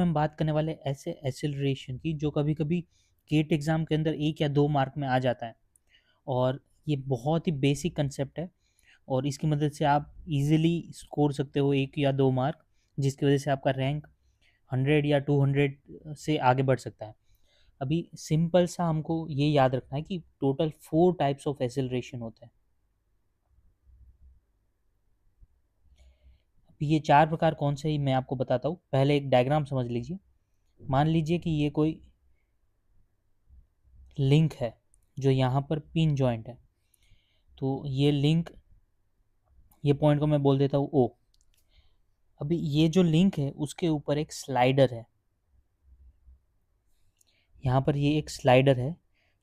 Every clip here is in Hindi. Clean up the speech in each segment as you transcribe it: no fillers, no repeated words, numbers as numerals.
हम बात करने वाले ऐसे एक्सेलरेशन की जो कभी कभी गेट एग्जाम के अंदर 1 या 2 मार्क में आ जाता है। और ये बहुत ही बेसिक कंसेप्ट है और इसकी मदद से आप इजीली स्कोर सकते हो 1 या 2 मार्क, जिसकी वजह से आपका रैंक 100 या 200 से आगे बढ़ सकता है। अभी सिंपल सा हमको ये याद रखना है कि टोटल 4 टाइप्स ऑफ एक्सेलरेशन होते हैं। अभी ये 4 प्रकार कौन से ही मैं आपको बताता हूँ। पहले एक डायग्राम समझ लीजिए। मान लीजिए कि ये कोई लिंक है जो यहाँ पर पिन जॉइंट है। तो ये लिंक, ये पॉइंट को मैं बोल देता हूँ ओ। अभी ये जो लिंक है उसके ऊपर एक स्लाइडर है। यहाँ पर ये एक स्लाइडर है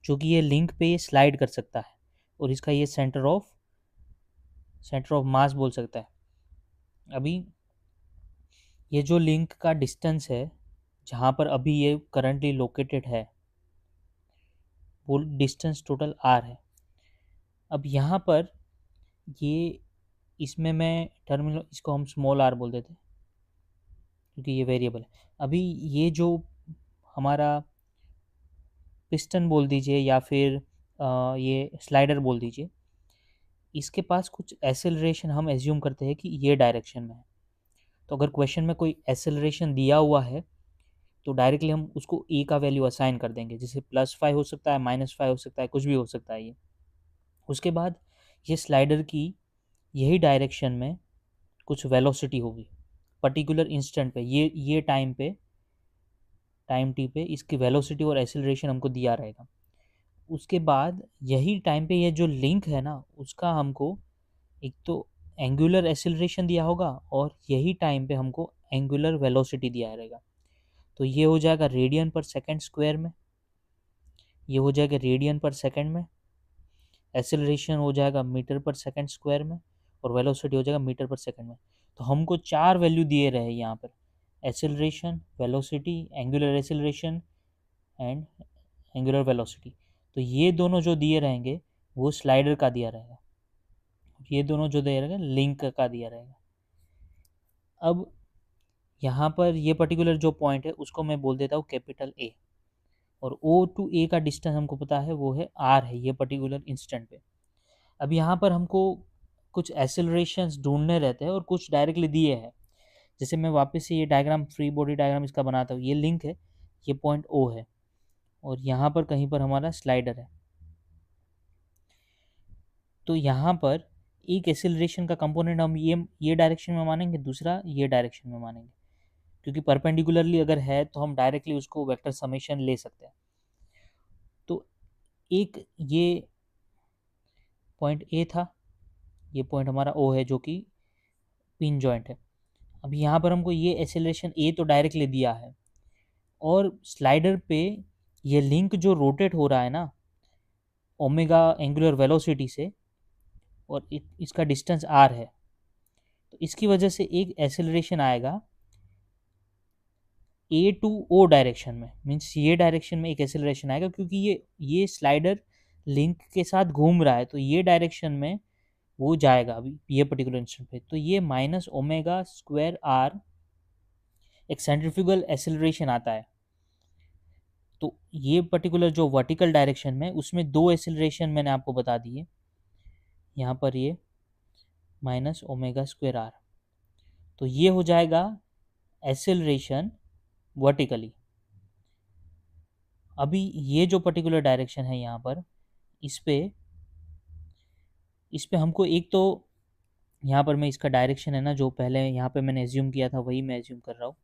जो कि ये लिंक पे ये स्लाइड कर सकता है और इसका ये सेंटर ऑफ मास बोल सकता है। अभी ये जो लिंक का डिस्टेंस है जहाँ पर अभी ये करंटली लोकेटेड है, वो डिस्टेंस टोटल आर है। अब यहाँ पर ये, इसमें मैं टर्मिनल, इसको हम स्मॉल आर बोल देते हैं क्योंकि ये वेरिएबल है। अभी ये जो हमारा पिस्टन बोल दीजिए या फिर ये स्लाइडर बोल दीजिए, इसके पास कुछ एसेलरेशन हम एज्यूम करते हैं कि ये डायरेक्शन में है। तो अगर क्वेश्चन में कोई एसेलरेशन दिया हुआ है तो डायरेक्टली हम उसको ए का वैल्यू असाइन कर देंगे, जैसे +5 हो सकता है, -5 हो सकता है, कुछ भी हो सकता है ये। उसके बाद ये स्लाइडर की यही डायरेक्शन में कुछ वेलोसिटी होगी पर्टिकुलर इंस्टेंट पे, ये टाइम टी पे इसकी वेलोसिटी और एसेलरेशन हमको दिया रहेगा। उसके बाद यही टाइम पे ये जो लिंक है ना उसका हमको एक तो एंगुलर एसेलरेशन दिया होगा और यही टाइम पे हमको एंगुलर वेलोसिटी दिया रहेगा। तो ये हो जाएगा रेडियन पर सेकंड स्क्वायर में, ये हो जाएगा रेडियन पर सेकंड में, एसेलरेशन हो जाएगा मीटर पर सेकंड स्क्वायर में और वेलोसिटी हो जाएगा मीटर पर सेकंड में। तो हमको 4 वैल्यू दिए रहे यहाँ पर, acceleration, velocity, angular acceleration and angular velocity. तो ये दोनों जो दिए रहेंगे वो स्लाइडर का दिया रहेगा, ये दोनों जो दिया रहेगा लिंक का दिया रहेगा। अब यहाँ पर ये पर्टिकुलर जो पॉइंट है उसको मैं बोल देता हूँ कैपिटल ए, और ओ टू ए का डिस्टेंस हमको पता है वो है आर है ये पर्टिकुलर इंस्टेंट पे। अब यहाँ पर हमको कुछ एसेलरेशंस ढूंढने रहते हैं और कुछ डायरेक्टली दिए हैं। जैसे मैं वापस से ये डायग्राम, फ्री बॉडी डायग्राम इसका बनाता हूँ। ये लिंक है, ये पॉइंट ओ है और यहाँ पर कहीं पर हमारा स्लाइडर है। तो यहाँ पर एक एसेलरेशन का कंपोनेंट हम ये डायरेक्शन में मानेंगे, दूसरा ये डायरेक्शन में मानेंगे, क्योंकि परपेंडिकुलरली अगर है तो हम डायरेक्टली उसको वेक्टर समेशन ले सकते हैं। तो एक ये पॉइंट ए था, ये पॉइंट हमारा ओ है जो कि पिन जॉइंट है। अब यहाँ पर हमको ये एसेलरेशन ए तो डायरेक्टली दिया है और स्लाइडर पे ये लिंक जो रोटेट हो रहा है ना ओमेगा एंगुलर वेलोसिटी से, और इसका डिस्टेंस आर है, तो इसकी वजह से एक एसेलरेशन आएगा ए टू ओ डायरेक्शन में। मीन्स ये डायरेक्शन में एक एसेलरेशन आएगा क्योंकि ये स्लाइडर लिंक के साथ घूम रहा है, तो ये डायरेक्शन में वो जाएगा अभी ये पर्टिकुलर इंस्टेंट पे। तो ये -ω² एक सेंट्रीफ्यूगल एसेलरेशन आता है। तो ये पर्टिकुलर जो वर्टिकल डायरेक्शन में उसमें 2 एसेलरेशन मैंने आपको बता दिए। यहाँ पर ये -ω²r, तो ये हो जाएगा एसेलरेशन वर्टिकली। अभी ये जो पर्टिकुलर डायरेक्शन है यहाँ पर, इस पे हमको एक तो यहाँ पर मैं इसका डायरेक्शन है ना जो पहले यहाँ पे मैंने एज्यूम किया था वही मैं एज्यूम कर रहा हूँ।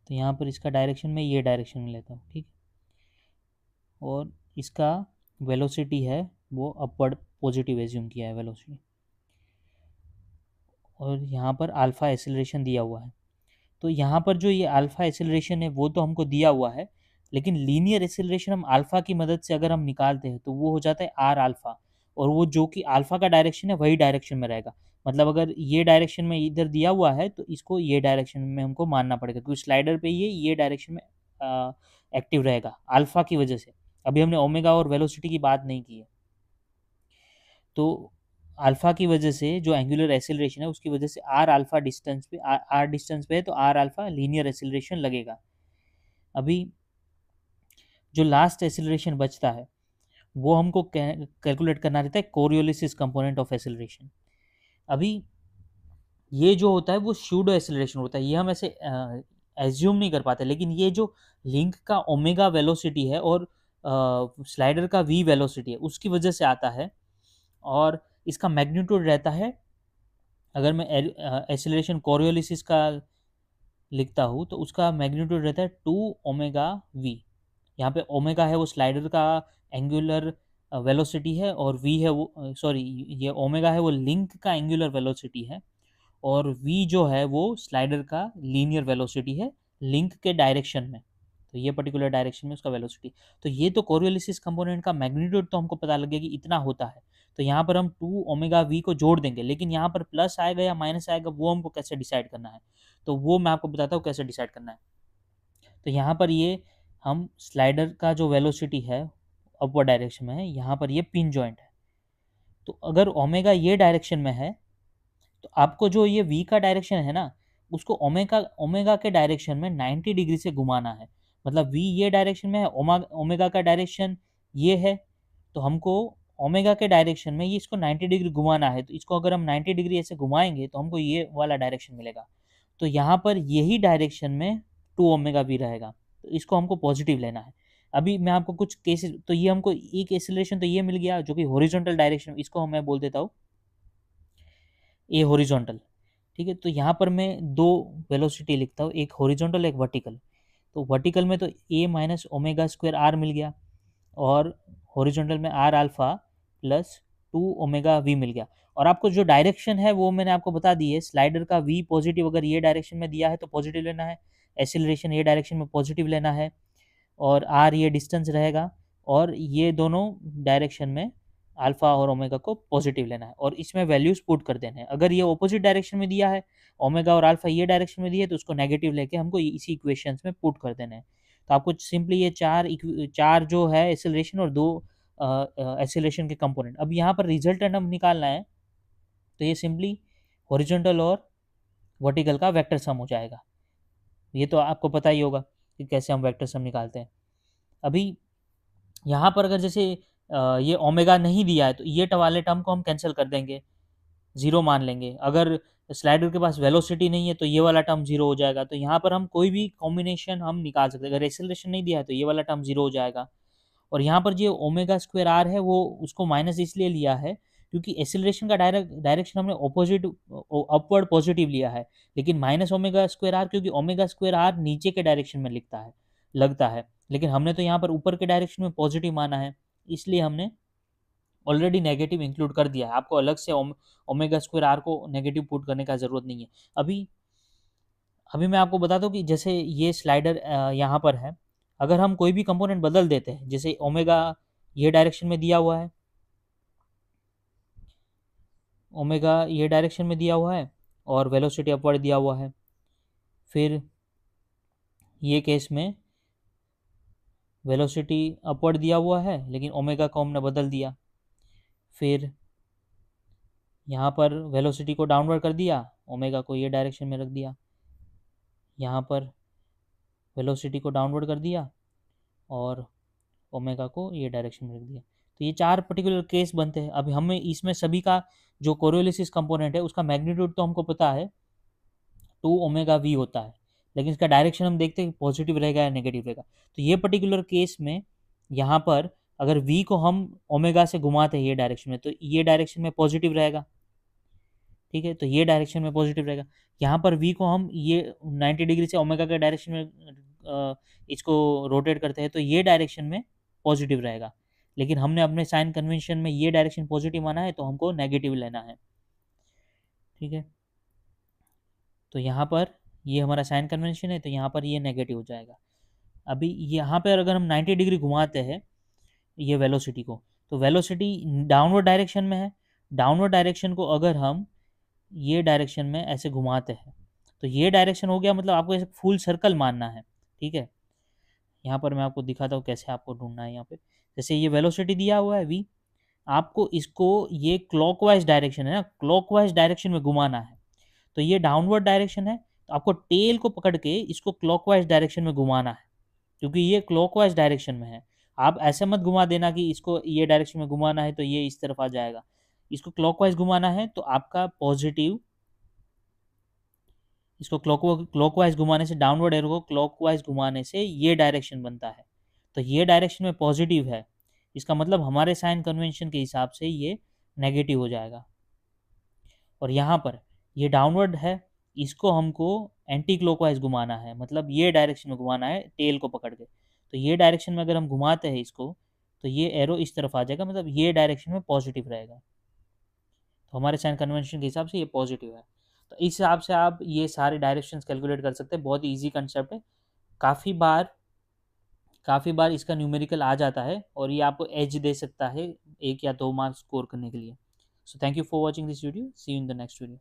तो यहाँ पर इसका डायरेक्शन में ये डायरेक्शन में लेता हूँ, ठीक है। और इसका वेलोसिटी है वो अपवर्ड पॉजिटिव एज्यूम किया है वेलोसिटी, और यहाँ पर अल्फा एसेलरेशन दिया हुआ है। तो यहाँ पर जो ये अल्फा एसेलरेशन है वो तो हमको दिया हुआ है, लेकिन लीनियर एसेलरेशन हम अल्फा की मदद से अगर हम निकालते हैं तो वो हो जाता है आर अल्फा, और वो जो कि अल्फा का डायरेक्शन है वही डायरेक्शन में रहेगा। मतलब अगर ये डायरेक्शन में इधर दिया हुआ है तो इसको ये डायरेक्शन में हमको मानना पड़ेगा क्योंकि स्लाइडर पे ये डायरेक्शन में एक्टिव रहेगा अल्फा की वजह से। अभी हमने ओमेगा और वेलोसिटी की बात नहीं की है। तो अल्फा की वजह से जो एंगुलर एक्सेलरेशन है उसकी वजह से आर अल्फा डिस्टेंस पे आर डिस्टेंस पे है तो आर अल्फा लीनियर एक्सेलरेशन लगेगा। अभी जो लास्ट एक्सेलरेशन बचता है वो हमको कैलकुलेट करना रहता है कोरियोलिसिस कंपोनेंट ऑफ एक्सेलरेशन। अभी ये जो होता है वो स्यूडो एक्सेलरेशन होता है, ये हम ऐसे एज्यूम नहीं कर पाते, लेकिन ये जो लिंक का ओमेगा वेलोसिटी है और स्लाइडर का वी वेलोसिटी है उसकी वजह से आता है। और इसका मैग्नीट्यूड रहता है, अगर मैं एक्सेलरेशन कोरियोलिसिस का लिखता हूँ तो उसका मैग्नीट्यूड रहता है 2 ओमेगा वी। यहाँ पे ओमेगा है वो स्लाइडर का एंगुलर वेलोसिटी है और वी है वो सॉरी ये ओमेगा है वो लिंक का एंगुलर वेलोसिटी है और वी जो है वो स्लाइडर का लीनियर वेलोसिटी है लिंक के डायरेक्शन में, तो ये पर्टिकुलर डायरेक्शन में उसका वेलोसिटी। तो ये तो कोरियोलिसिस कंपोनेंट का मैग्नीट्यूड तो हमको पता लग गया कि इतना होता है, तो यहाँ पर हम 2 ओमेगा वी को जोड़ देंगे, लेकिन यहाँ पर प्लस आएगा या माइनस आएगा वो हमको कैसे डिसाइड करना है, तो वो मैं आपको बताता हूँ कैसे डिसाइड करना है। तो यहाँ पर ये हम स्लाइडर का जो वेलोसिटी है अपवर्ड डायरेक्शन में है, यहाँ पर ये पिन जॉइंट है, तो अगर ओमेगा ये डायरेक्शन में है तो आपको जो ये वी का डायरेक्शन है ना उसको ओमेगा ओमेगा के डायरेक्शन में 90 डिग्री से घुमाना है। मतलब वी ये डायरेक्शन में है, ओमेगा का डायरेक्शन ये है, तो हमको ओमेगा के डायरेक्शन में ये इसको 90 डिग्री घुमाना है, तो इसको अगर हम 90 डिग्री ऐसे घुमाएंगे तो हमको ये वाला डायरेक्शन मिलेगा। तो यहाँ पर यही डायरेक्शन में 2 ओमेगा वी रहेगा, तो इसको हमको पॉजिटिव लेना है। अभी मैं आपको कुछ केसेस, तो ये हमको एक एक्सेलरेशन तो ये मिल गया जो कि हॉरिजॉन्टल डायरेक्शन, इसको मैं बोल देता हूँ ए हॉरिजॉन्टल। ठीक है, तो यहाँ पर मैं दो वेलोसिटी लिखता हूँ, एक हॉरिजॉन्टल एक वर्टिकल। तो वर्टिकल में तो A minus omega square R मिल गया और हॉरिजॉन्टल में R alpha plus 2 omega V मिल गया। और आपको जो डायरेक्शन है वो मैंने आपको बता दी है, स्लाइडर का वी पॉजिटिव अगर ये डायरेक्शन में दिया है तो पॉजिटिव लेना है, एक्सीलरेशन ये डायरेक्शन में पॉजिटिव लेना है और आर ये डिस्टेंस रहेगा और ये दोनों डायरेक्शन में अल्फा और ओमेगा को पॉजिटिव लेना है और इसमें वैल्यूज पुट कर देने हैं। अगर ये ऑपोजिट डायरेक्शन में दिया है, ओमेगा और अल्फा ये डायरेक्शन में दिया है, तो उसको नेगेटिव लेके हमको इसी इक्वेशंस में पुट कर देने हैं। तो आपको सिंपली ये चार जो है एक्सेलरेशन और दो एक्सेलरेशन के कंपोनेंट, अब यहाँ पर रिजल्टेंट हम निकालना है, तो ये सिंपली हॉरिजॉन्टल और वर्टिकल का वेक्टर सम हो जाएगा। ये तो आपको पता ही होगा कि कैसे हम वेक्टर सम निकालते हैं। अभी यहाँ पर अगर जैसे ये ओमेगा नहीं दिया है तो ये वाले टर्म को हम कैंसिल कर देंगे, जीरो मान लेंगे। अगर स्लाइडर के पास वेलोसिटी नहीं है तो ये वाला टर्म जीरो हो जाएगा। तो यहाँ पर हम कोई भी कॉम्बिनेशन हम निकाल सकते हैं। अगर एक्सेलरेशन नहीं दिया है तो ये वाला टर्म जीरो हो जाएगा। और यहाँ पर जो ओमेगा स्क्वायर आर है वो उसको माइनस इसलिए लिया है क्योंकि एक्सेलरेशन का डायरेक्शन हमने ऑपोजिट अपवर्ड पॉजिटिव लिया है, लेकिन माइनस ओमेगा स्क्वायर आर क्योंकि ओमेगा स्क्वायर आर नीचे के डायरेक्शन में लगता है, लेकिन हमने तो यहाँ पर ऊपर के डायरेक्शन में पॉजिटिव माना है, इसलिए हमने ऑलरेडी नेगेटिव इंक्लूड कर दिया है। आपको अलग से ओमेगा स्क्वायर आर को नेगेटिव पुट करने का ज़रूरत नहीं है। अभी अभी मैं आपको बता दूं कि जैसे ये स्लाइडर यहाँ पर है, अगर हम कोई भी कंपोनेंट बदल देते हैं, जैसे ओमेगा ये डायरेक्शन में दिया हुआ है, ओमेगा ये डायरेक्शन में दिया हुआ है और वेलोसिटी अपवर्ड दिया हुआ है, फिर ये केस में वेलोसिटी अपवर्ड दिया हुआ है लेकिन ओमेगा को हमने बदल दिया, फिर यहाँ पर वेलोसिटी को डाउनवर्ड कर दिया, ओमेगा को ये डायरेक्शन में रख दिया, यहाँ पर वेलोसिटी को डाउनवर्ड कर दिया और ओमेगा को ये डायरेक्शन में रख दिया। तो ये चार पर्टिकुलर केस बनते हैं। अभी हमें इसमें सभी का जो कोरियोलिसिस कंपोनेंट है उसका मैग्नीट्यूड तो हमको पता है 2 ओमेगा वी होता है, लेकिन इसका डायरेक्शन हम देखते हैं पॉजिटिव रहेगा या नेगेटिव रहेगा। तो ये पर्टिकुलर केस में यहाँ पर अगर वी को हम ओमेगा से घुमाते हैं ये डायरेक्शन में तो ये डायरेक्शन में पॉजिटिव रहेगा, ठीक है, तो ये डायरेक्शन में पॉजिटिव रहेगा। यहाँ पर वी को हम ये 90 डिग्री से ओमेगा के डायरेक्शन में इसको रोटेट करते हैं तो ये डायरेक्शन में पॉजिटिव रहेगा, लेकिन हमने अपने साइन कन्वेंशन में ये डायरेक्शन पॉजिटिव माना है तो हमको नेगेटिव लेना है। ठीक है, तो यहाँ पर ये हमारा साइन कन्वेंशन है तो यहाँ पर ये नेगेटिव हो जाएगा। अभी यहाँ पर अगर हम 90 डिग्री घुमाते हैं ये वेलोसिटी को, तो वेलोसिटी डाउनवर्ड डायरेक्शन में है, डाउनवर्ड डायरेक्शन को अगर हम ये डायरेक्शन में ऐसे घुमाते हैं तो ये डायरेक्शन हो गया, मतलब आपको ऐसे फुल सर्कल मानना है। ठीक है, यहाँ पर मैं आपको दिखाता हूँ कैसे आपको ढूंढना है। यहाँ पे जैसे ये वेलोसिटी दिया हुआ है v, आपको इसको, ये क्लॉकवाइज डायरेक्शन है ना, क्लॉकवाइज डायरेक्शन में घुमाना है। तो ये डाउनवर्ड डायरेक्शन है, तो आपको टेल को पकड़ के इसको क्लॉकवाइज डायरेक्शन में घुमाना है, क्योंकि ये क्लॉकवाइज डायरेक्शन में है। आप ऐसे मत घुमा देना कि इसको ये डायरेक्शन में घुमाना है तो ये इस तरफ आ जाएगा। इसको क्लॉकवाइज घुमाना है तो आपका पॉजिटिव, इसको क्लॉकवाइज घुमाने से, डाउनवर्ड एरो को क्लॉकवाइज घुमाने से ये डायरेक्शन बनता है। तो ये डायरेक्शन में पॉजिटिव है, इसका मतलब हमारे साइन कन्वेंशन के हिसाब से ये नेगेटिव हो जाएगा। और यहाँ पर ये डाउनवर्ड है, इसको हमको एंटी क्लॉकवाइज घुमाना है, मतलब ये डायरेक्शन में घुमाना है टेल को पकड़ के। तो ये डायरेक्शन में अगर हम घुमाते हैं इसको, तो ये एरो इस तरफ आ जाएगा, मतलब ये डायरेक्शन में पॉजिटिव रहेगा। तो हमारे साइन कन्वेंशन के हिसाब से ये पॉजिटिव है। तो इस हिसाब से आप ये सारे डायरेक्शंस कैलकुलेट कर सकते हैं। बहुत ईजी कंसेप्ट है, काफ़ी बार इसका न्यूमेरिकल आ जाता है और ये आपको एज दे सकता है 1 या 2 मार्क्स स्कोर करने के लिए। So thank you for watching this video, see you in the next video.